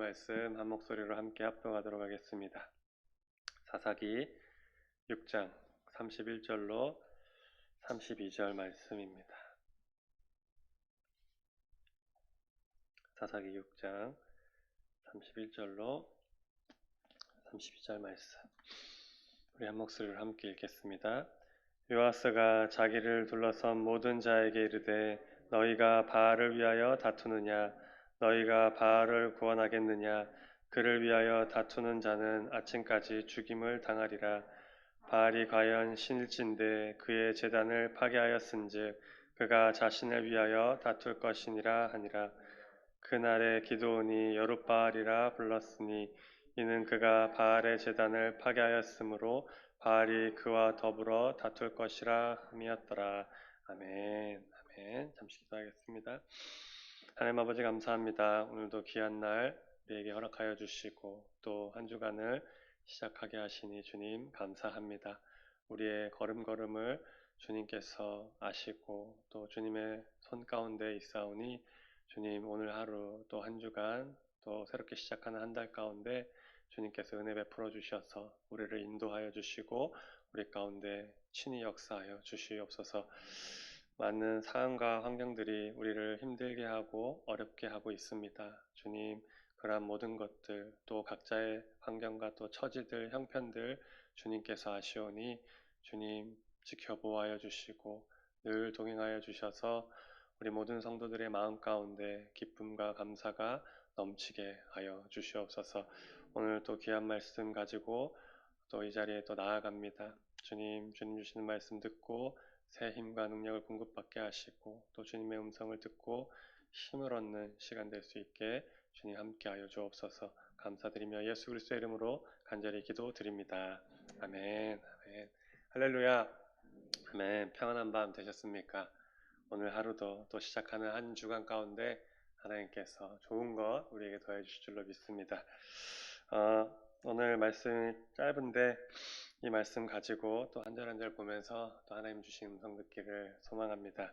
말씀 한 목소리로 함께 합독하도록 하겠습니다. 사사기 6장 31절로 32절 말씀입니다. 사사기 6장 31절로 32절 말씀, 우리 한 목소리로 함께 읽겠습니다. 요아스가 자기를 둘러선 모든 자에게 이르되 너희가 바알을 위하여 다투느냐? 너희가 바알을 구원하겠느냐? 그를 위하여 다투는 자는 아침까지 죽임을 당하리라. 바알이 과연 신일진데 그의 제단을 파괴하였은즉 그가 자신을 위하여 다툴 것이니라 하니라. 그날에 기드온이 여룻바알이라 불렀으니 이는 그가 바알의 제단을 파괴하였으므로 바알이 그와 더불어 다툴 것이라 함이었더라. 아멘. 아멘. 잠시 기도하겠습니다. 하나님 아버지 감사합니다. 오늘도 귀한 날 우리에게 허락하여 주시고 또 한 주간을 시작하게 하시니 주님 감사합니다. 우리의 걸음걸음을 주님께서 아시고 또 주님의 손 가운데 있사오니 주님 오늘 하루 또 한 주간 또 새롭게 시작하는 한 달 가운데 주님께서 은혜 베풀어 주셔서 우리를 인도하여 주시고 우리 가운데 친히 역사하여 주시옵소서. 많은 상황과 환경들이 우리를 힘들게 하고 어렵게 하고 있습니다. 주님 그러한 모든 것들 또 각자의 환경과 또 처지들 형편들 주님께서 아시오니 주님 지켜보아여 주시고 늘 동행하여 주셔서 우리 모든 성도들의 마음 가운데 기쁨과 감사가 넘치게 하여 주시옵소서. 오늘 또 귀한 말씀 가지고 또 이 자리에 또 나아갑니다. 주님 주시는 말씀 듣고 새 힘과 능력을 공급받게 하시고 또 주님의 음성을 듣고 힘을 얻는 시간 될 수 있게 주님 함께하여 주옵소서. 감사드리며 예수 그리스도의 이름으로 간절히 기도드립니다. 아멘. 아멘. 할렐루야. 아멘. 평안한 밤 되셨습니까? 오늘 하루도 또 시작하는 한 주간 가운데 하나님께서 좋은 것 우리에게 더해 주실 줄로 믿습니다. 오늘 말씀이 짧은데 이 말씀 가지고 또 한 절 한 절 보면서 또 하나님 주신 음성 듣기를 소망합니다.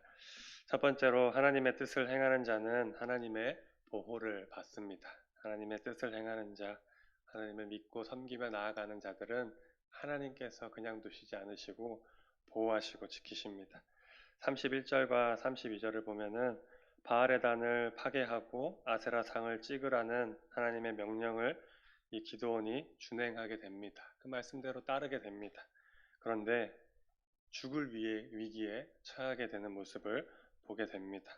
첫 번째로 하나님의 뜻을 행하는 자는 하나님의 보호를 받습니다. 하나님의 뜻을 행하는 자, 하나님을 믿고 섬기며 나아가는 자들은 하나님께서 그냥 두시지 않으시고 보호하시고 지키십니다. 31절과 32절을 보면은 바알의 단을 파괴하고 아세라 상을 찍으라는 하나님의 명령을 이 기드온이 준행하게 됩니다. 그 말씀대로 따르게 됩니다. 그런데 죽을 위기에 처하게 되는 모습을 보게 됩니다.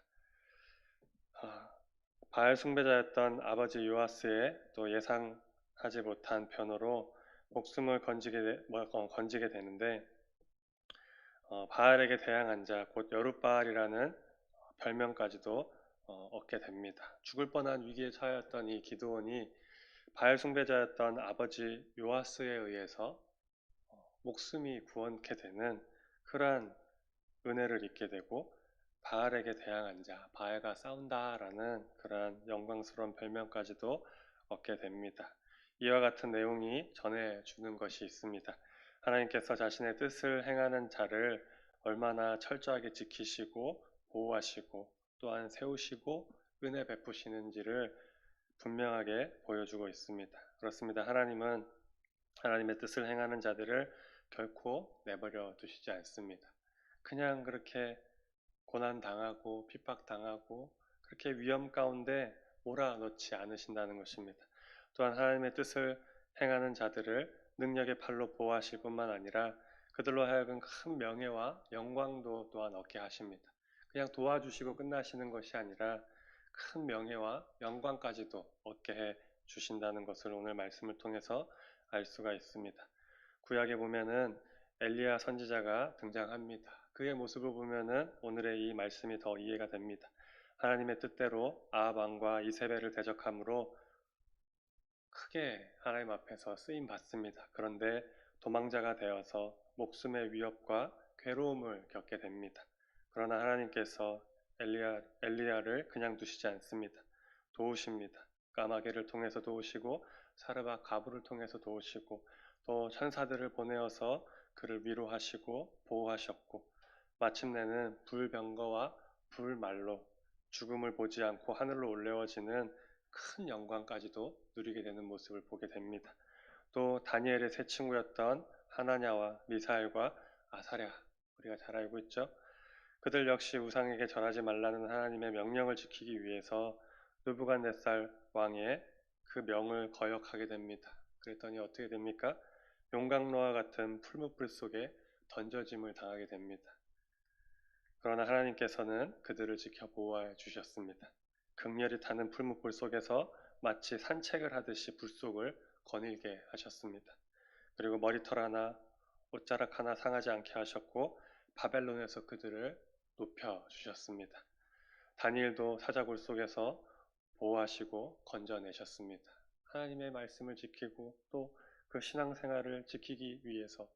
바알 숭배자였던 아버지 요아스의 또 예상하지 못한 변호로 목숨을 건지게 되는데 바알에게 대항한 자, 곧 여룻바알이라는 별명까지도 얻게 됩니다. 죽을 뻔한 위기에 처하였던 이 기드온이 바알 숭배자였던 아버지 요아스에 의해서 목숨이 구원케 되는 그러한 은혜를 입게 되고 바알에게 대항한 자, 바알과 싸운다라는 그러한 영광스러운 별명까지도 얻게 됩니다. 이와 같은 내용이 전해주는 것이 있습니다. 하나님께서 자신의 뜻을 행하는 자를 얼마나 철저하게 지키시고 보호하시고 또한 세우시고 은혜 베푸시는지를 분명하게 보여주고 있습니다. 그렇습니다. 하나님은 하나님의 뜻을 행하는 자들을 결코 내버려 두시지 않습니다. 그냥 그렇게 고난당하고 핍박당하고 그렇게 위험 가운데 몰아넣지 않으신다는 것입니다. 또한 하나님의 뜻을 행하는 자들을 능력의 팔로 보호하실 뿐만 아니라 그들로 하여금 큰 명예와 영광도 또한 얻게 하십니다. 그냥 도와주시고 끝나시는 것이 아니라 큰 명예와 영광까지도 얻게 해 주신다는 것을 오늘 말씀을 통해서 알 수가 있습니다. 구약에 보면은 엘리야 선지자가 등장합니다. 그의 모습을 보면은 오늘의 이 말씀이 더 이해가 됩니다. 하나님의 뜻대로 아합 왕과 이세벨을 대적함으로 크게 하나님 앞에서 쓰임 받습니다. 그런데 도망자가 되어서 목숨의 위협과 괴로움을 겪게 됩니다. 그러나 하나님께서 엘리야를 그냥 두시지 않습니다. 도우십니다. 까마귀를 통해서 도우시고 사르밧 가부를 통해서 도우시고 또 천사들을 보내어서 그를 위로하시고 보호하셨고 마침내는 불병거와 불말로 죽음을 보지 않고 하늘로 올려지는 큰 영광까지도 누리게 되는 모습을 보게 됩니다. 또 다니엘의 세 친구였던 하나냐와 미사엘과 아사랴, 우리가 잘 알고 있죠. 그들 역시 우상에게 절하지 말라는 하나님의 명령을 지키기 위해서 느부갓네살 왕의 그 명을 거역하게 됩니다. 그랬더니 어떻게 됩니까? 용광로와 같은 풀무불 속에 던져짐을 당하게 됩니다. 그러나 하나님께서는 그들을 지켜 보호해 주셨습니다. 극렬히 타는 풀무불 속에서 마치 산책을 하듯이 불 속을 거닐게 하셨습니다. 그리고 머리털 하나, 옷자락 하나 상하지 않게 하셨고 바벨론에서 그들을 높여 주셨습니다. 다니엘도 사자굴 속에서 보호하시고 건져내셨습니다. 하나님의 말씀을 지키고 또 그 신앙생활을 지키기 위해서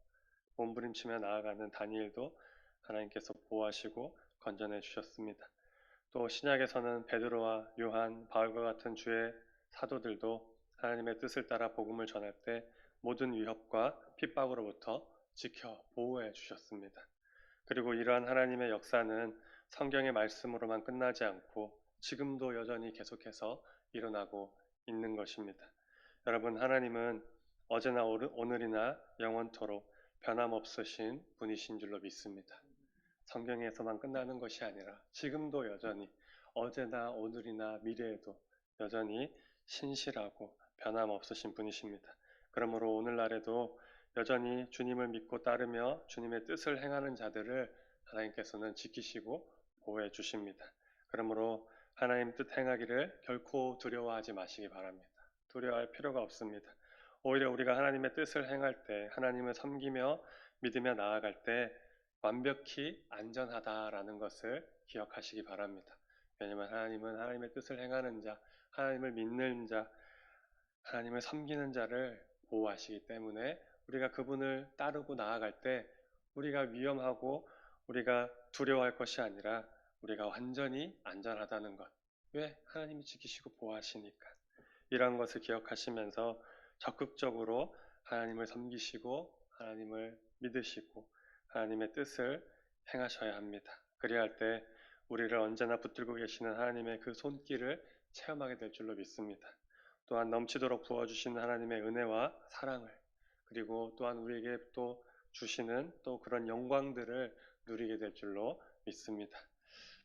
몸부림치며 나아가는 다니엘도 하나님께서 보호하시고 건져내 주셨습니다. 또 신약에서는 베드로와 요한, 바울과 같은 주의 사도들도 하나님의 뜻을 따라 복음을 전할 때 모든 위협과 핍박으로부터 지켜 보호해 주셨습니다. 그리고 이러한 하나님의 역사는 성경의 말씀으로만 끝나지 않고 지금도 여전히 계속해서 일어나고 있는 것입니다. 여러분, 하나님은 어제나 오늘이나 영원토록 변함없으신 분이신 줄로 믿습니다. 성경에서만 끝나는 것이 아니라 지금도 여전히 어제나 오늘이나 미래에도 여전히 신실하고 변함없으신 분이십니다. 그러므로 오늘날에도 여전히 주님을 믿고 따르며 주님의 뜻을 행하는 자들을 하나님께서는 지키시고 보호해 주십니다. 그러므로 하나님 뜻 행하기를 결코 두려워하지 마시기 바랍니다. 두려워할 필요가 없습니다. 오히려 우리가 하나님의 뜻을 행할 때, 하나님을 섬기며 믿으며 나아갈 때 완벽히 안전하다라는 것을 기억하시기 바랍니다. 왜냐하면 하나님은 하나님의 뜻을 행하는 자, 하나님을 믿는 자, 하나님을 섬기는 자를 보호하시기 때문에 우리가 그분을 따르고 나아갈 때 우리가 위험하고 우리가 두려워할 것이 아니라 우리가 완전히 안전하다는 것. 왜? 하나님이 지키시고 보호하시니까. 이러한 것을 기억하시면서 적극적으로 하나님을 섬기시고 하나님을 믿으시고 하나님의 뜻을 행하셔야 합니다. 그리할 때 우리를 언제나 붙들고 계시는 하나님의 그 손길을 체험하게 될 줄로 믿습니다. 또한 넘치도록 부어주시는 하나님의 은혜와 사랑을, 그리고 또한 우리에게 또 주시는 또 그런 영광들을 누리게 될 줄로 믿습니다.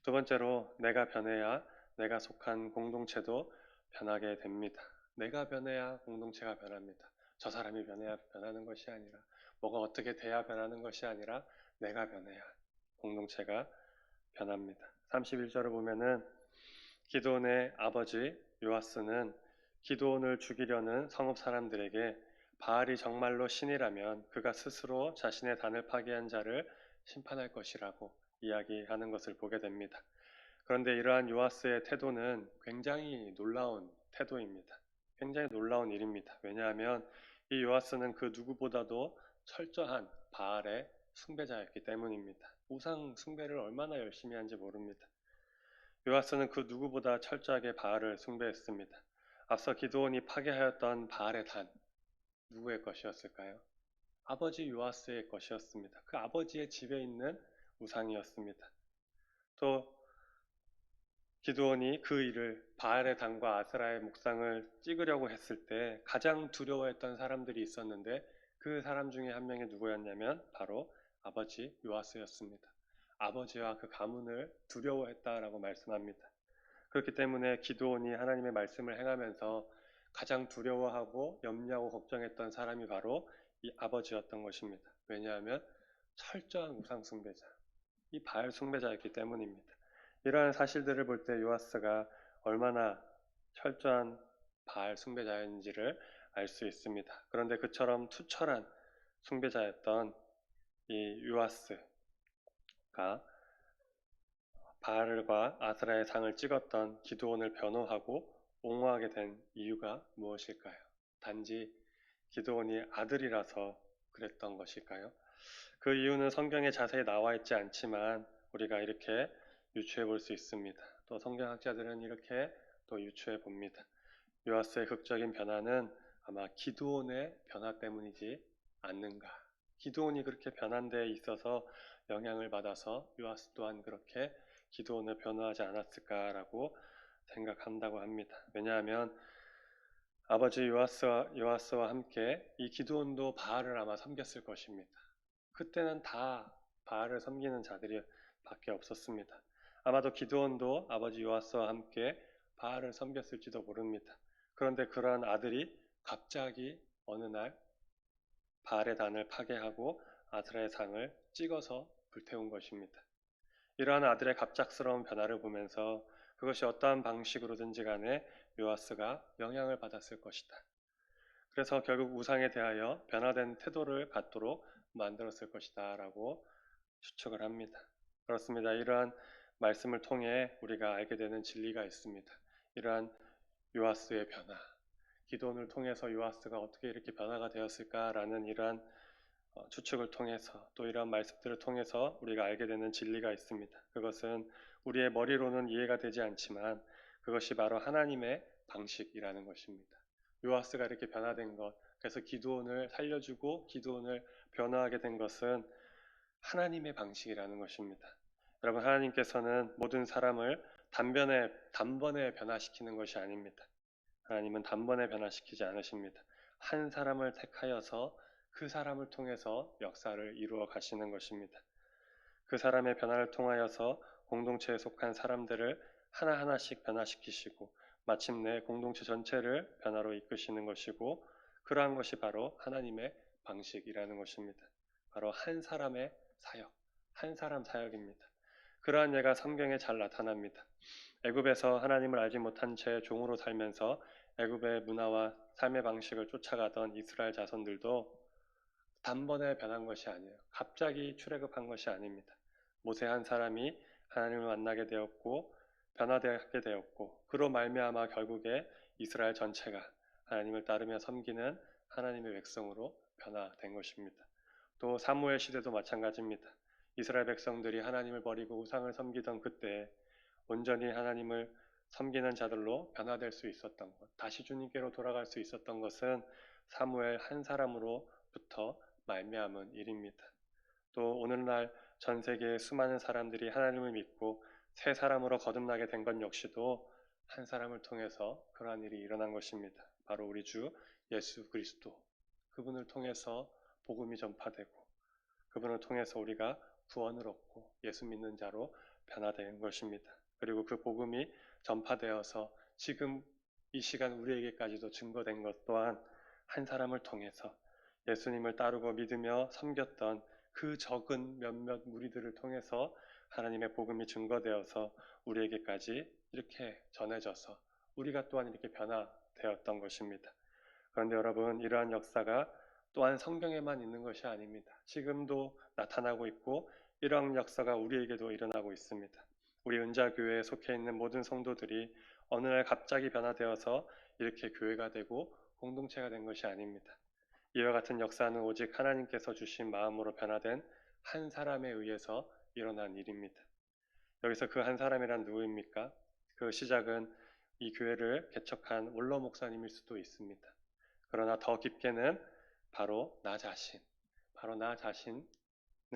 두 번째로 내가 변해야 내가 속한 공동체도 변하게 됩니다. 내가 변해야 공동체가 변합니다. 저 사람이 변해야 변하는 것이 아니라, 뭐가 어떻게 돼야 변하는 것이 아니라 내가 변해야 공동체가 변합니다. 31절을 보면은 기드온의 아버지 요아스는 기드온을 죽이려는 성읍 사람들에게 바알이 정말로 신이라면 그가 스스로 자신의 단을 파괴한 자를 심판할 것이라고 이야기하는 것을 보게 됩니다. 그런데 이러한 요아스의 태도는 굉장히 놀라운 태도입니다. 굉장히 놀라운 일입니다. 왜냐하면 이 요아스는 그 누구보다도 철저한 바알의 숭배자였기 때문입니다. 우상 숭배를 얼마나 열심히 한지 모릅니다. 요아스는 그 누구보다 철저하게 바알을 숭배했습니다. 앞서 기드온이 파괴하였던 바알의 단, 누구의 것이었을까요? 아버지 요아스의 것이었습니다. 그 아버지의 집에 있는 우상이었습니다. 또 기드온이 그 일을 바알의 단과 아세라의 목상을 찍으려고 했을 때 가장 두려워했던 사람들이 있었는데 그 사람 중에 한 명이 누구였냐면 바로 아버지 요아스였습니다. 아버지와 그 가문을 두려워했다라고 말씀합니다. 그렇기 때문에 기드온이 하나님의 말씀을 행하면서 가장 두려워하고 염려하고 걱정했던 사람이 바로 이 아버지였던 것입니다. 왜냐하면 철저한 우상 숭배자, 이 바알 숭배자였기 때문입니다. 이러한 사실들을 볼 때 요아스가 얼마나 철저한 바알 숭배자인지를 알 수 있습니다. 그런데 그처럼 투철한 숭배자였던 이 요아스가 바알과 아스라의 상을 찍었던 기드온을 변호하고 옹호하게 된 이유가 무엇일까요? 단지 기드온이 아들이라서 그랬던 것일까요? 그 이유는 성경에 자세히 나와 있지 않지만 우리가 이렇게 유추해 볼 수 있습니다. 또 성경학자들은 이렇게 또 유추해 봅니다. 요아스의 극적인 변화는 아마 기드온의 변화 때문이지 않는가. 기드온이 그렇게 변한 데에 있어서 영향을 받아서 요아스 또한 그렇게 기드온을 변화하지 않았을까라고 생각한다고 합니다. 왜냐하면 아버지 요아스와 함께 이 기드온도 바알을 아마 섬겼을 것입니다. 그때는 다 바알을 섬기는 자들이 밖에 없었습니다. 아마도 기드온도 아버지 요아스와 함께 바알을 섬겼을지도 모릅니다. 그런데 그러한 아들이 갑자기 어느 날 바알의 단을 파괴하고 아스라의 상을 찍어서 불태운 것입니다. 이러한 아들의 갑작스러운 변화를 보면서 그것이 어떠한 방식으로든지 간에 요아스가 영향을 받았을 것이다. 그래서 결국 우상에 대하여 변화된 태도를 갖도록 만들었을 것이다 라고 추측을 합니다. 그렇습니다. 이러한 말씀을 통해 우리가 알게 되는 진리가 있습니다. 이러한 요아스의 변화, 기도원을 통해서 요아스가 어떻게 이렇게 변화가 되었을까라는 이러한 추측을 통해서 또 이러한 말씀들을 통해서 우리가 알게 되는 진리가 있습니다. 그것은 우리의 머리로는 이해가 되지 않지만 그것이 바로 하나님의 방식이라는 것입니다. 요아스가 이렇게 변화된 것, 그래서 기드온을 살려주고 기드온을 변화하게 된 것은 하나님의 방식이라는 것입니다. 여러분, 하나님께서는 모든 사람을 단번에 변화시키는 것이 아닙니다. 하나님은 단번에 변화시키지 않으십니다. 한 사람을 택하여서 그 사람을 통해서 역사를 이루어 가시는 것입니다. 그 사람의 변화를 통하여서 공동체에 속한 사람들을 하나하나씩 변화시키시고 마침내 공동체 전체를 변화로 이끄시는 것이고 그러한 것이 바로 하나님의 방식이라는 것입니다. 바로 한 사람의 사역, 한 사람 사역입니다. 그러한 예가 성경에 잘 나타납니다. 애굽에서 하나님을 알지 못한 채 종으로 살면서 애굽의 문화와 삶의 방식을 쫓아가던 이스라엘 자손들도 단번에 변한 것이 아니에요. 갑자기 출애굽한 것이 아닙니다. 모세 한 사람이 하나님을 만나게 되었고 변화되게 되었고 그로 말미암아 결국에 이스라엘 전체가 하나님을 따르며 섬기는 하나님의 백성으로 변화된 것입니다. 또 사무엘 시대도 마찬가지입니다. 이스라엘 백성들이 하나님을 버리고 우상을 섬기던 그때 온전히 하나님을 섬기는 자들로 변화될 수 있었던 것, 다시 주님께로 돌아갈 수 있었던 것은 사무엘 한 사람으로부터 말미암은 일입니다. 또 오늘날 전 세계의 수많은 사람들이 하나님을 믿고 새 사람으로 거듭나게 된 것 역시도 한 사람을 통해서 그러한 일이 일어난 것입니다. 바로 우리 주 예수 그리스도. 그분을 통해서 복음이 전파되고 그분을 통해서 우리가 구원을 얻고 예수 믿는 자로 변화된 것입니다. 그리고 그 복음이 전파되어서 지금 이 시간 우리에게까지도 증거된 것 또한 한 사람을 통해서 예수님을 따르고 믿으며 섬겼던 그 적은 몇몇 무리들을 통해서 하나님의 복음이 증거되어서 우리에게까지 이렇게 전해져서 우리가 또한 이렇게 변화되었던 것입니다. 그런데 여러분, 이러한 역사가 또한 성경에만 있는 것이 아닙니다. 지금도 나타나고 있고 이러한 역사가 우리에게도 일어나고 있습니다. 우리 은자교회에 속해 있는 모든 성도들이 어느 날 갑자기 변화되어서 이렇게 교회가 되고 공동체가 된 것이 아닙니다. 이와 같은 역사는 오직 하나님께서 주신 마음으로 변화된 한 사람에 의해서 일어난 일입니다. 여기서 그 한 사람이란 누구입니까? 그 시작은 이 교회를 개척한 원로 목사님일 수도 있습니다. 그러나 더 깊게는 바로 나 자신을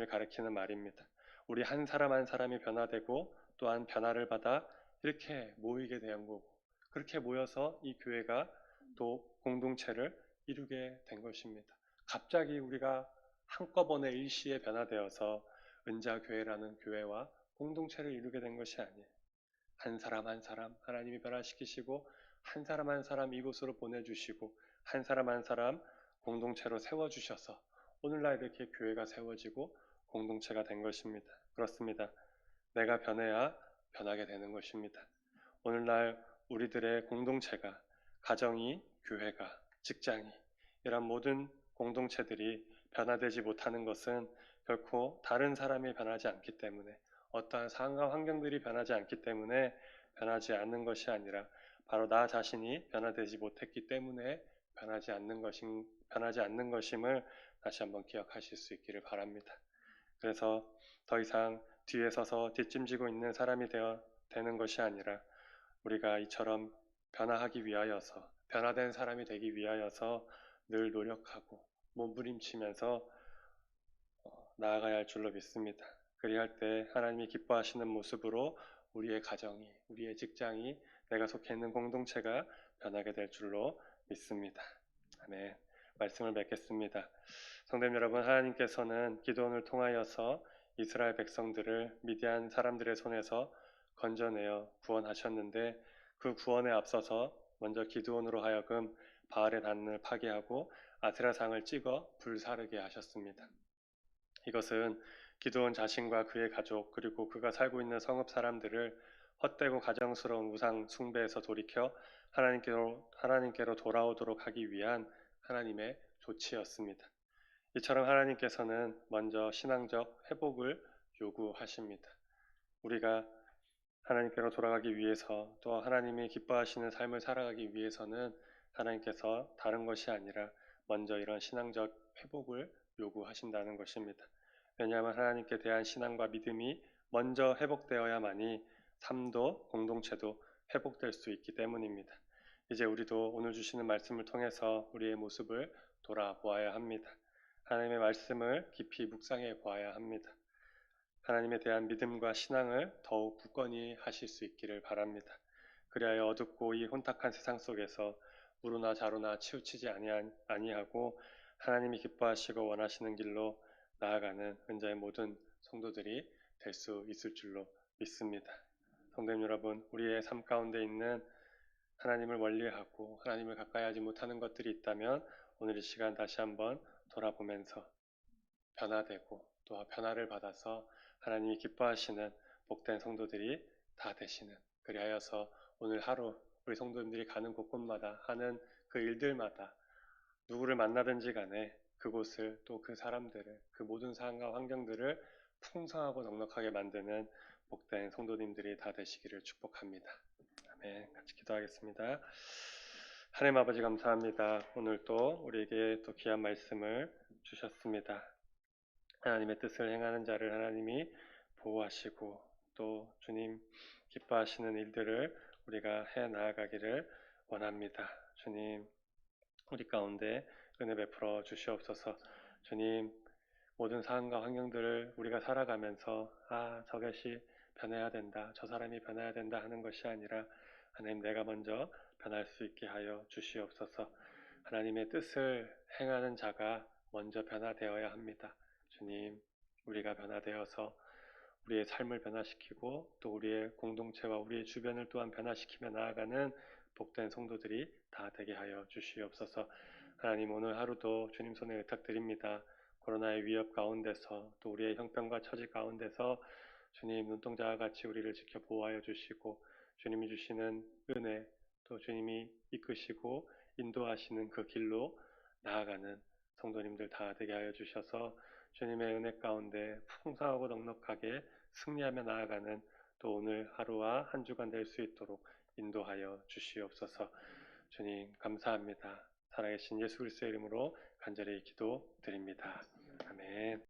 가리키는 말입니다. 우리 한 사람 한 사람이 변화되고 또한 변화를 받아 이렇게 모이게 된 거고 그렇게 모여서 이 교회가 또 공동체를 이루게 된 것입니다. 갑자기 우리가 한꺼번에 일시에 변화되어서 은자교회라는 교회와 공동체를 이루게 된 것이 아니에요. 한 사람 한 사람 하나님이 변화시키시고 한 사람 한 사람 이곳으로 보내주시고 한 사람 한 사람 공동체로 세워주셔서 오늘날 이렇게 교회가 세워지고 공동체가 된 것입니다. 그렇습니다. 내가 변해야 변하게 되는 것입니다. 오늘날 우리들의 공동체가 가정이, 교회가, 직장이 이런 모든 공동체들이 변화되지 못하는 것은 결코 다른 사람이 변하지 않기 때문에 어떠한 상황 환경들이 변하지 않기 때문에 변하지 않는 것이 아니라 바로 나 자신이 변화되지 못했기 때문에 변하지 않는 것임을 다시 한번 기억하실 수 있기를 바랍니다. 그래서 더 이상 뒤에 서서 뒷짐지고 있는 사람이 되는 것이 아니라 우리가 이처럼 변화하기 위하여서 변화된 사람이 되기 위하여서 늘 노력하고 몸부림치면서 나아가야 할 줄로 믿습니다. 그리할 때 하나님이 기뻐하시는 모습으로 우리의 가정이, 우리의 직장이 내가 속해 있는 공동체가 변하게 될 줄로 믿습니다. 아멘. 말씀을 맺겠습니다. 성도님 여러분, 하나님께서는 기드온을 통하여서 이스라엘 백성들을 미디안 사람들의 손에서 건져내어 구원하셨는데, 그 구원에 앞서서 먼저 기드온으로 하여금 바알의 단을 파괴하고 아세라상을 찍어 불사르게 하셨습니다. 이것은 기드온 자신과 그의 가족, 그리고 그가 살고 있는 성읍 사람들을 헛되고 가정스러운 우상 숭배에서 돌이켜 하나님께로 돌아오도록 하기 위한 하나님의 조치였습니다. 이처럼 하나님께서는 먼저 신앙적 회복을 요구하십니다. 우리가 하나님께로 돌아가기 위해서, 또 하나님이 기뻐하시는 삶을 살아가기 위해서는 하나님께서 다른 것이 아니라 먼저 이런 신앙적 회복을 요구하신다는 것입니다. 왜냐하면 하나님께 대한 신앙과 믿음이 먼저 회복되어야만이 삶도 공동체도 회복될 수 있기 때문입니다. 이제 우리도 오늘 주시는 말씀을 통해서 우리의 모습을 돌아보아야 합니다. 하나님의 말씀을 깊이 묵상해 보아야 합니다. 하나님에 대한 믿음과 신앙을 더욱 굳건히 하실 수 있기를 바랍니다. 그리하여 어둡고 이 혼탁한 세상 속에서 우루나 자루나 치우치지 아니하고 하나님이 기뻐하시고 원하시는 길로 나아가는 은자의 모든 성도들이 될 수 있을 줄로 믿습니다. 성도님 여러분, 우리의 삶 가운데 있는 하나님을 멀리하고 하나님을 가까이 하지 못하는 것들이 있다면 오늘 이 시간 다시 한번 돌아보면서 변화되고 또 변화를 받아서 하나님이 기뻐하시는 복된 성도들이 다 되시는, 그리하여서 오늘 하루 우리 성도님들이 가는 곳곳마다 하는 그 일들마다 누구를 만나든지 간에 그곳을, 또 그 사람들을, 그 모든 상황과 환경들을 풍성하고 넉넉하게 만드는 복된 성도님들이 다 되시기를 축복합니다. 아멘. 같이 기도하겠습니다. 하나님 아버지 감사합니다. 오늘 또 우리에게 또 귀한 말씀을 주셨습니다. 하나님의 뜻을 행하는 자를 하나님이 보호하시고 또 주님 기뻐하시는 일들을 우리가 해 나아가기를 원합니다. 주님, 우리 가운데 은혜 베풀어 주시옵소서. 주님, 모든 상황과 환경들을 우리가 살아가면서 저것이 변해야 된다, 저 사람이 변해야 된다 하는 것이 아니라 하나님, 내가 먼저 변할 수 있게 하여 주시옵소서. 하나님의 뜻을 행하는 자가 먼저 변화되어야 합니다. 주님, 우리가 변화되어서 우리의 삶을 변화시키고 또 우리의 공동체와 우리의 주변을 또한 변화시키며 나아가는 복된 성도들이 다 되게 하여 주시옵소서. 하나님, 오늘 하루도 주님 손에 의탁드립니다. 코로나의 위협 가운데서 또 우리의 형편과 처지 가운데서 주님 눈동자와 같이 우리를 지켜 보호하여 주시고 주님이 주시는 은혜, 또 주님이 이끄시고 인도하시는 그 길로 나아가는 성도님들 다 되게 하여 주셔서 주님의 은혜 가운데 풍성하고 넉넉하게 승리하며 나아가는 또 오늘 하루와 한 주간 될 수 있도록 인도하여 주시옵소서. 주님 감사합니다. 살아계신 예수 그리스도의 이름으로 간절히 기도드립니다. 아멘.